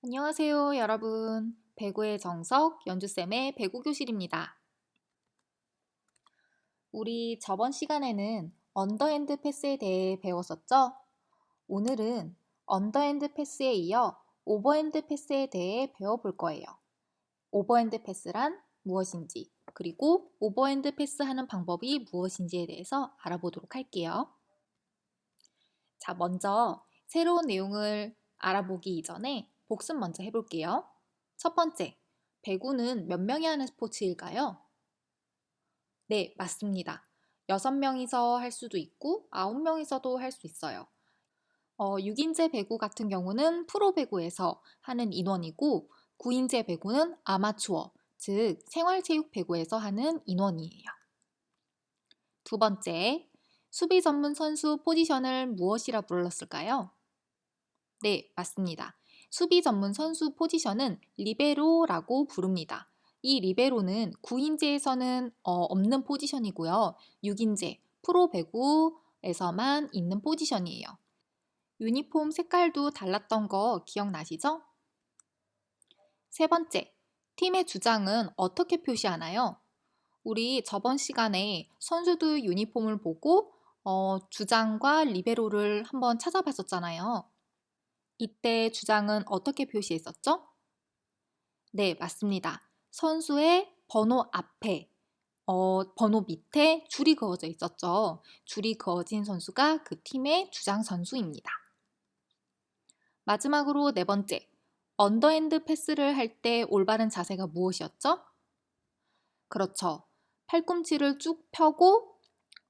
안녕하세요, 여러분. 배구의 정석, 연주쌤의 배구 교실입니다. 우리 저번 시간에는 언더핸드 패스에 대해 배웠었죠? 오늘은 언더핸드 패스에 이어 오버핸드 패스에 대해 배워볼 거예요. 오버핸드 패스란 무엇인지, 그리고 오버핸드 패스하는 방법이 무엇인지에 대해서 알아보도록 할게요. 자, 먼저 새로운 내용을 알아보기 이전에 복습 먼저 해볼게요. 첫 번째, 배구는 몇 명이 하는 스포츠일까요? 네, 맞습니다. 6명이서 할 수도 있고 9명이서도 할 수 있어요. 6인제 배구 같은 경우는 프로 배구에서 하는 인원이고 9인제 배구는 아마추어, 즉 생활체육 배구에서 하는 인원이에요. 두 번째, 수비 전문 선수 포지션을 무엇이라 불렀을까요? 네, 맞습니다. 수비 전문 선수 포지션은 리베로라고 부릅니다. 이 리베로는 9인제에서는 없는 포지션이고요. 6인제, 프로 배구에서만 있는 포지션이에요. 유니폼 색깔도 달랐던 거 기억나시죠? 세 번째, 팀의 주장은 어떻게 표시하나요? 우리 저번 시간에 선수들 유니폼을 보고 주장과 리베로를 한번 찾아봤었잖아요. 이때 주장은 어떻게 표시했었죠? 네, 맞습니다. 선수의 번호 앞에, 번호 밑에 줄이 그어져 있었죠. 줄이 그어진 선수가 그 팀의 주장 선수입니다. 마지막으로 네 번째, 언더핸드 패스를 할 때 올바른 자세가 무엇이었죠? 그렇죠. 팔꿈치를 쭉 펴고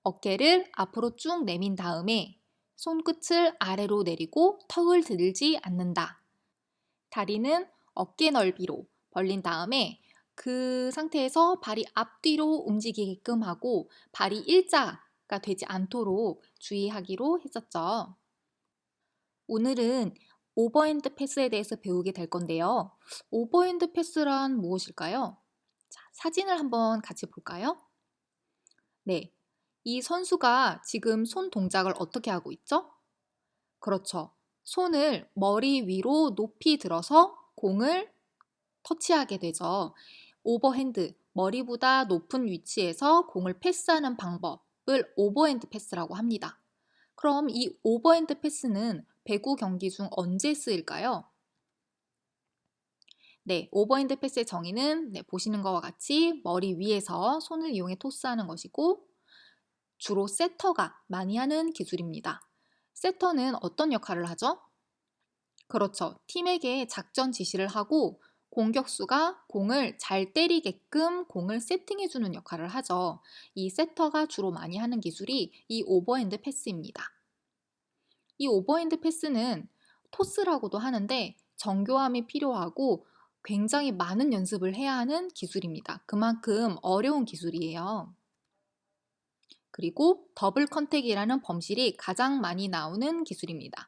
어깨를 앞으로 쭉 내민 다음에 손끝을 아래로 내리고 턱을 들지 않는다. 다리는 어깨 넓이로 벌린 다음에 그 상태에서 발이 앞뒤로 움직이게끔 하고 발이 일자가 되지 않도록 주의하기로 했었죠. 오늘은 오버핸드 패스에 대해서 배우게 될 건데요. 오버핸드 패스란 무엇일까요? 자, 사진을 한번 같이 볼까요? 네. 이 선수가 지금 손 동작을 어떻게 하고 있죠? 그렇죠. 손을 머리 위로 높이 들어서 공을 터치하게 되죠. 오버핸드, 머리보다 높은 위치에서 공을 패스하는 방법을 오버핸드 패스라고 합니다. 그럼 이 오버핸드 패스는 배구 경기 중 언제 쓰일까요? 네, 오버핸드 패스의 정의는 보시는 것과 같이 머리 위에서 손을 이용해 토스하는 것이고 주로 세터가 많이 하는 기술입니다. 세터는 어떤 역할을 하죠? 그렇죠. 팀에게 작전 지시를 하고 공격수가 공을 잘 때리게끔 공을 세팅해주는 역할을 하죠. 이 세터가 주로 많이 하는 기술이 이 오버핸드 패스입니다. 이 오버핸드 패스는 토스라고도 하는데 정교함이 필요하고 굉장히 많은 연습을 해야 하는 기술입니다. 그만큼 어려운 기술이에요. 그리고 더블 컨택이라는 범실이 가장 많이 나오는 기술입니다.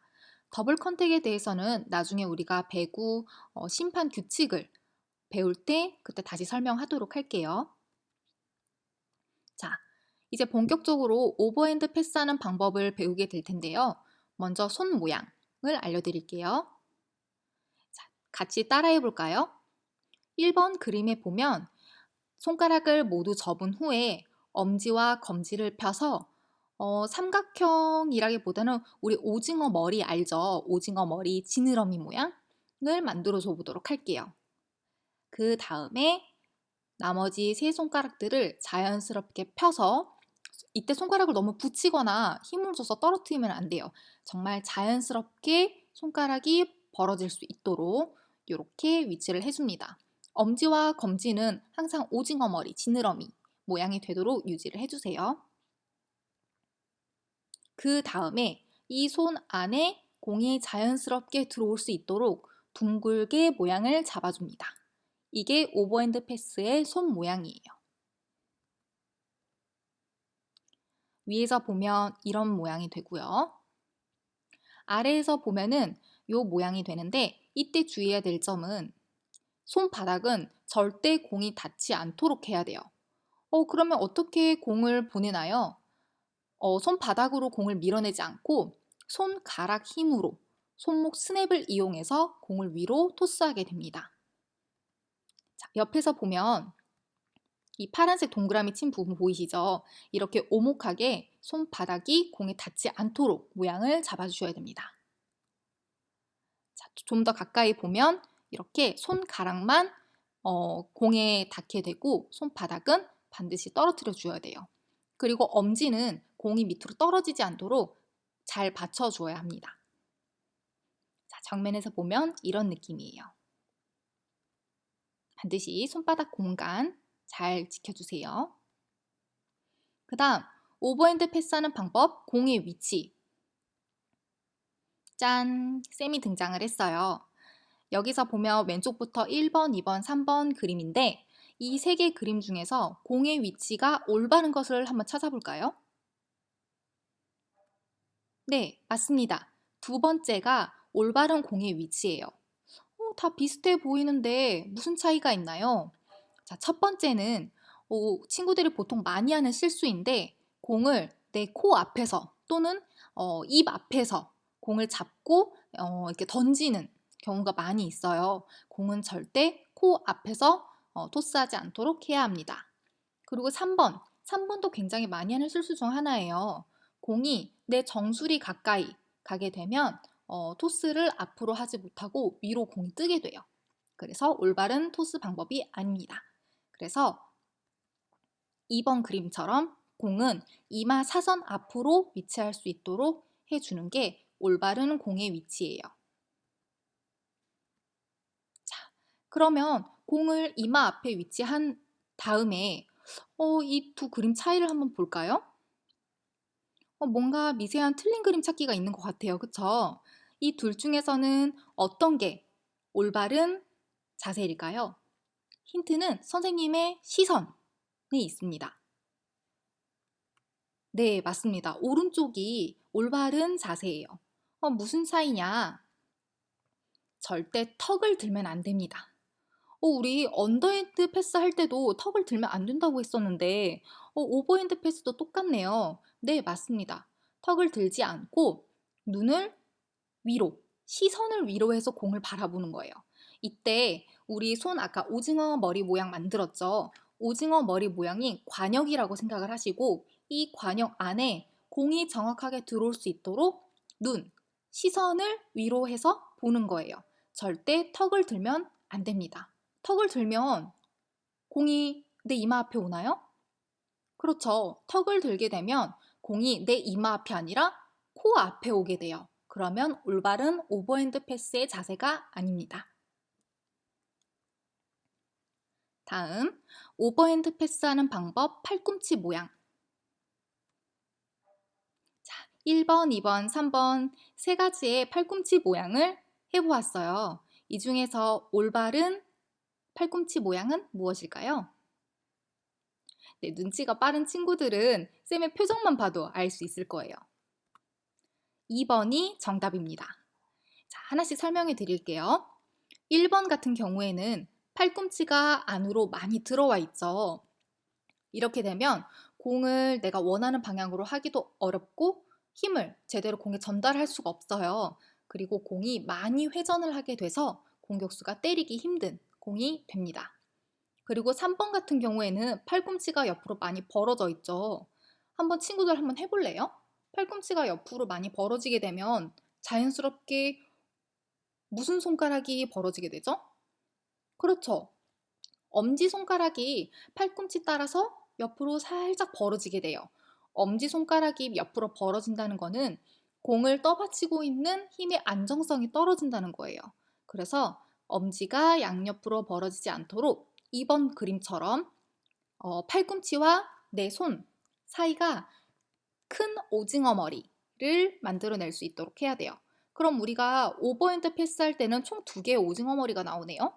더블 컨택에 대해서는 나중에 우리가 배구 심판 규칙을 배울 때 그때 다시 설명하도록 할게요. 자, 이제 본격적으로 오버핸드 패스하는 방법을 배우게 될 텐데요. 먼저 손 모양을 알려드릴게요. 자, 같이 따라해 볼까요? 1번 그림에 보면 손가락을 모두 접은 후에 엄지와 검지를 펴서 삼각형이라기보다는 우리 오징어 머리 알죠? 오징어 머리 지느러미 모양을 만들어 줘 보도록 할게요. 그 다음에 나머지 세 손가락들을 자연스럽게 펴서 이때 손가락을 너무 붙이거나 힘을 줘서 떨어뜨리면 안 돼요. 정말 자연스럽게 손가락이 벌어질 수 있도록 이렇게 위치를 해줍니다. 엄지와 검지는 항상 오징어 머리, 지느러미 모양이 되도록 유지를 해주세요. 그 다음에 이 손 안에 공이 자연스럽게 들어올 수 있도록 둥글게 모양을 잡아줍니다. 이게 오버핸드 패스의 손 모양이에요. 위에서 보면 이런 모양이 되고요. 아래에서 보면은 이 모양이 되는데 이때 주의해야 될 점은 손바닥은 절대 공이 닿지 않도록 해야 돼요. 그러면 어떻게 공을 보내나요? 손바닥으로 공을 밀어내지 않고 손가락 힘으로 손목 스냅을 이용해서 공을 위로 토스하게 됩니다. 자, 옆에서 보면 이 파란색 동그라미 친 부분 보이시죠? 이렇게 오목하게 손바닥이 공에 닿지 않도록 모양을 잡아주셔야 됩니다. 좀 더 가까이 보면 이렇게 손가락만 공에 닿게 되고 손바닥은 반드시 떨어뜨려 줘야 돼요. 그리고 엄지는 공이 밑으로 떨어지지 않도록 잘 받쳐줘야 합니다. 자, 정면에서 보면 이런 느낌이에요. 반드시 손바닥 공간 잘 지켜주세요. 그 다음 오버핸드 패스하는 방법, 공의 위치. 짠! 쌤이 등장을 했어요. 여기서 보면 왼쪽부터 1번, 2번, 3번 그림인데 이 세 개 그림 중에서 공의 위치가 올바른 것을 한번 찾아볼까요? 네, 맞습니다. 두 번째가 올바른 공의 위치예요. 다 비슷해 보이는데 무슨 차이가 있나요? 자, 첫 번째는 친구들이 보통 많이 하는 실수인데 공을 내 코 앞에서 또는 입 앞에서 공을 잡고 이렇게 던지는 경우가 많이 있어요. 공은 절대 코 앞에서 토스하지 않도록 해야 합니다. 그리고 3번도 굉장히 많이 하는 실수 중 하나예요. 공이 내 정수리 가까이 가게 되면 토스를 앞으로 하지 못하고 위로 공이 뜨게 돼요. 그래서 올바른 토스 방법이 아닙니다. 그래서 2번 그림처럼 공은 이마 사선 앞으로 위치할 수 있도록 해주는 게 올바른 공의 위치예요. 자, 그러면 공을 이마 앞에 위치한 다음에 이 두 그림 차이를 한번 볼까요? 뭔가 미세한 틀린 그림 찾기가 있는 것 같아요. 그쵸? 이 둘 중에서는 어떤 게 올바른 자세일까요? 힌트는 선생님의 시선에 있습니다. 네, 맞습니다. 오른쪽이 올바른 자세예요. 무슨 사이냐? 절대 턱을 들면 안 됩니다. 우리 언더핸드 패스 할 때도 턱을 들면 안 된다고 했었는데 오버핸드 패스도 똑같네요. 네, 맞습니다. 턱을 들지 않고 눈을 위로, 시선을 위로 해서 공을 바라보는 거예요. 이때 우리 손 아까 오징어 머리 모양 만들었죠? 오징어 머리 모양이 관역이라고 생각을 하시고 이 관역 안에 공이 정확하게 들어올 수 있도록 눈, 시선을 위로 해서 보는 거예요. 절대 턱을 들면 안 됩니다. 턱을 들면 공이 내 이마 앞에 오나요? 그렇죠. 턱을 들게 되면 공이 내 이마 앞이 아니라 코 앞에 오게 돼요. 그러면 올바른 오버핸드 패스의 자세가 아닙니다. 다음, 오버핸드 패스하는 방법 팔꿈치 모양. 자, 1번, 2번, 3번 세 가지의 팔꿈치 모양을 해보았어요. 이 중에서 올바른 팔꿈치 모양은 무엇일까요? 네, 눈치가 빠른 친구들은 쌤의 표정만 봐도 알 수 있을 거예요. 2번이 정답입니다. 자, 하나씩 설명해 드릴게요. 1번 같은 경우에는 팔꿈치가 안으로 많이 들어와 있죠. 이렇게 되면 공을 내가 원하는 방향으로 하기도 어렵고 힘을 제대로 공에 전달할 수가 없어요. 그리고 공이 많이 회전을 하게 돼서 공격수가 때리기 힘든 공이 됩니다. 그리고 3번 같은 경우에는 팔꿈치가 옆으로 많이 벌어져 있죠. 친구들 한번 해볼래요? 팔꿈치가 옆으로 많이 벌어지게 되면 자연스럽게 무슨 손가락이 벌어지게 되죠? 그렇죠. 엄지손가락이 팔꿈치 따라서 옆으로 살짝 벌어지게 돼요. 엄지손가락이 옆으로 벌어진다는 거는 공을 떠받치고 있는 힘의 안정성이 떨어진다는 거예요. 그래서 엄지가 양옆으로 벌어지지 않도록 2번 그림처럼 팔꿈치와 내 손 사이가 큰 오징어 머리를 만들어낼 수 있도록 해야 돼요. 그럼 우리가 오버핸드 패스할 때는 총 2개의 오징어 머리가 나오네요.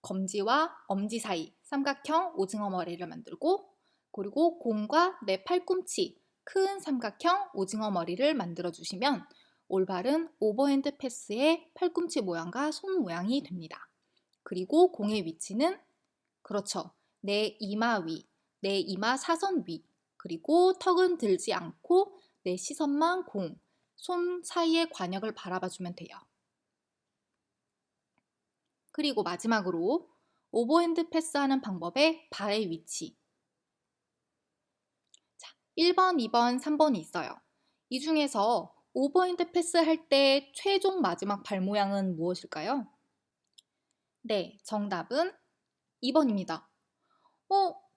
검지와 엄지 사이 삼각형 오징어 머리를 만들고 그리고 공과 내 팔꿈치 큰 삼각형 오징어 머리를 만들어 주시면 올바른 오버핸드 패스의 팔꿈치 모양과 손 모양이 됩니다. 그리고 공의 위치는 그렇죠. 내 이마 위, 내 이마 사선 위, 그리고 턱은 들지 않고 내 시선만 공, 손 사이의 관역을 바라봐 주면 돼요. 그리고 마지막으로 오버핸드 패스하는 방법의 발의 위치. 자, 1번, 2번, 3번이 있어요. 이 중에서 오버핸드 패스할 때 최종 마지막 발 모양은 무엇일까요? 네, 정답은 2번입니다.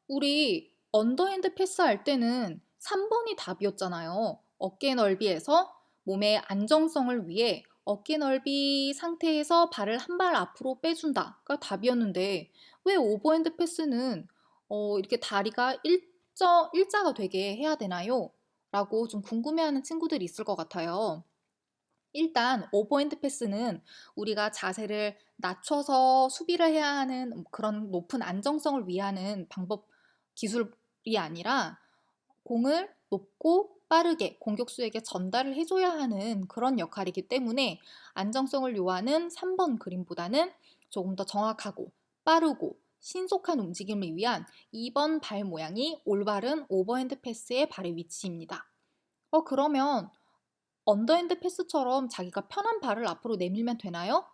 우리 언더핸드 패스할 때는 3번이 답이었잖아요. 어깨 넓이에서 몸의 안정성을 위해 어깨 넓이 상태에서 발을 한 발 앞으로 빼준다가 답이었는데 왜 오버핸드 패스는 이렇게 다리가 일자가 되게 해야 되나요? 라고 좀 궁금해하는 친구들이 있을 것 같아요. 일단 오버핸드 패스는 우리가 자세를 낮춰서 수비를 해야 하는 그런 높은 안정성을 위하는 방법 기술이 아니라 공을 높고 빠르게 공격수에게 전달을 해줘야 하는 그런 역할이기 때문에 안정성을 요하는 3번 그림보다는 조금 더 정확하고 빠르고 신속한 움직임을 위한 2번 발 모양이 올바른 오버핸드 패스의 발의 위치입니다. 그러면 언더핸드 패스처럼 자기가 편한 발을 앞으로 내밀면 되나요?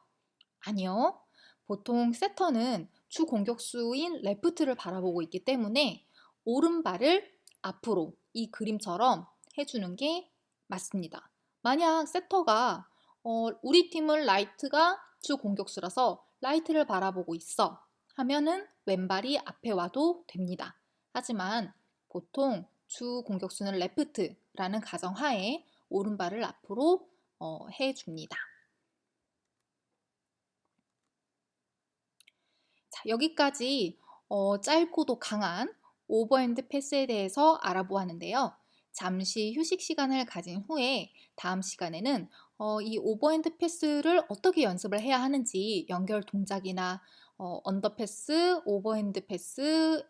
아니요. 보통 세터는 주 공격수인 레프트를 바라보고 있기 때문에 오른발을 앞으로 이 그림처럼 해주는 게 맞습니다. 만약 세터가 우리 팀은 라이트가 주 공격수라서 라이트를 바라보고 있어 하면은 왼발이 앞에 와도 됩니다. 하지만 보통 주 공격수는 레프트라는 가정하에 오른발을 앞으로 해줍니다. 자, 여기까지 짧고도 강한 오버핸드 패스에 대해서 알아보았는데요. 잠시 휴식 시간을 가진 후에 다음 시간에는 이 오버핸드 패스를 어떻게 연습을 해야 하는지 연결 동작이나 언더 패스, 오버핸드 패스,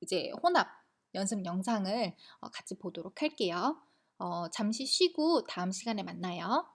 이제 혼합 연습 영상을 같이 보도록 할게요. 잠시 쉬고 다음 시간에 만나요.